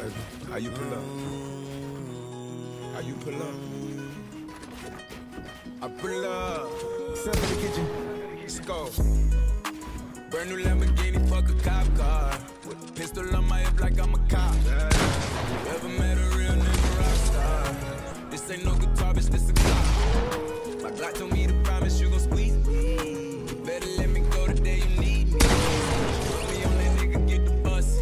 baby. How you pull up? How you pull up? I pull up. Step in the kitchen. Let's go. Brand new Lamborghini, fuck a cop car. With a pistol on my hip like I'm a cop. Ever met a real nigga rock star? This ain't no guitar, bitch, this a clock. My Glock told me to promise you gon' squeeze me. Better let me go the day you need me. Put me on that nigga, get the bus.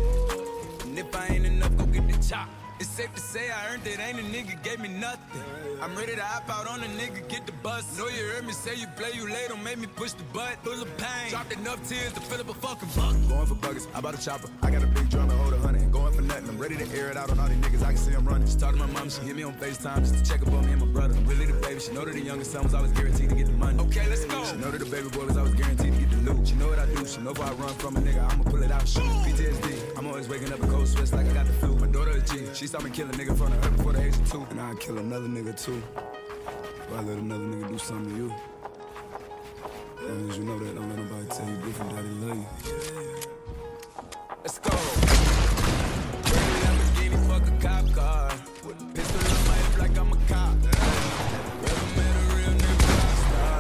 And if I ain't enough, go get the chop. It's safe to say I earned it, ain't a nigga gave me nothing. I'm ready to hop out on a nigga, get the bus. Know you heard me say you play, you late, don't make me push the butt. Full of pain, dropped enough tears to fill up a fucking bucket. Going for buggers, I bought a chopper. I got a big drum to hold 100. Going for nothing, I'm ready to air it out on all these niggas, I can see them running. She talked to my mom, she hit me on FaceTime just to check up on me and my brother. I'm really the baby, she know that the youngest son was always guaranteed to get the money. Okay, let's go. She know that the baby boy was always guaranteed to get the loot. She know what I do, she know if I run from a nigga, I'ma pull it out, shoot. PTSD, I'm always waking up in cold sweats like I got the flu. My daughter a G, she saw me kill a nigga in front of her before the age of 2. And I'd kill another nigga too. If I let another nigga do something to you. As long as you know that, don't let nobody tell you different, daddy love you. Let's go. Lamborghini, fuck a cop car. With a pistol on my hip like I'm a cop. Never met a real nigga rock star.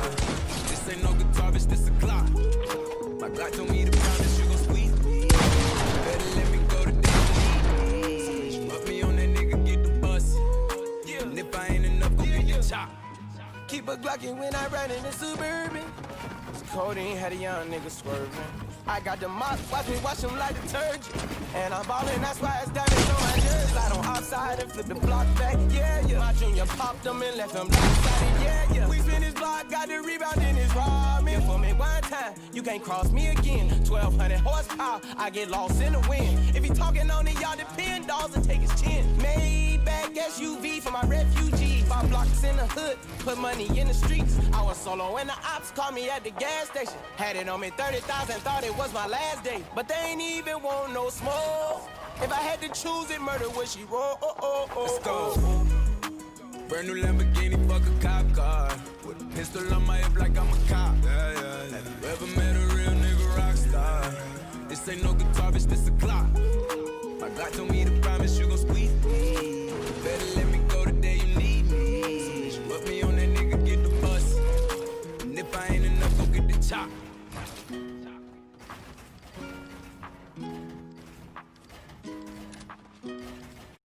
This ain't no guitar, bitch, this a clock. My Glock told me to promise you gon' squeeze me. Better let me go to day. Put me on that nigga, get the bus. And if I ain't enough, go get the chop. Keep a Glockin' when I ride in the Suburban. Codeine had a young nigga swerving. I got the mop, watch me wash him like detergent. And I'm ballin', that's why it's damage on my nerves. Slide on outside and flip the block back, yeah, yeah. My junior popped them and left them lopsided, yeah, yeah. We spin his block, got the rebound in his ramen. For me one time, you can't cross me again. 1200 horsepower, I get lost in the wind. If he talking on it, y'all depend, dolls and take his chin. Maybach SUV for my refugee. 5 blocks in the hood, put money in the streets. I was solo and the ops called me at the gas station. Had it on me 30,000, thought it was my last day. But they ain't even want no smoke. If I had to choose it, murder would she roll? Let's go. Brand new Lamborghini, fuck a cop car. With a pistol on my hip like I'm a cop. Have you ever met a real nigga rock star? This ain't no guitar, bitch, this a clock. My Glock told me to promise you gon' squeeze me.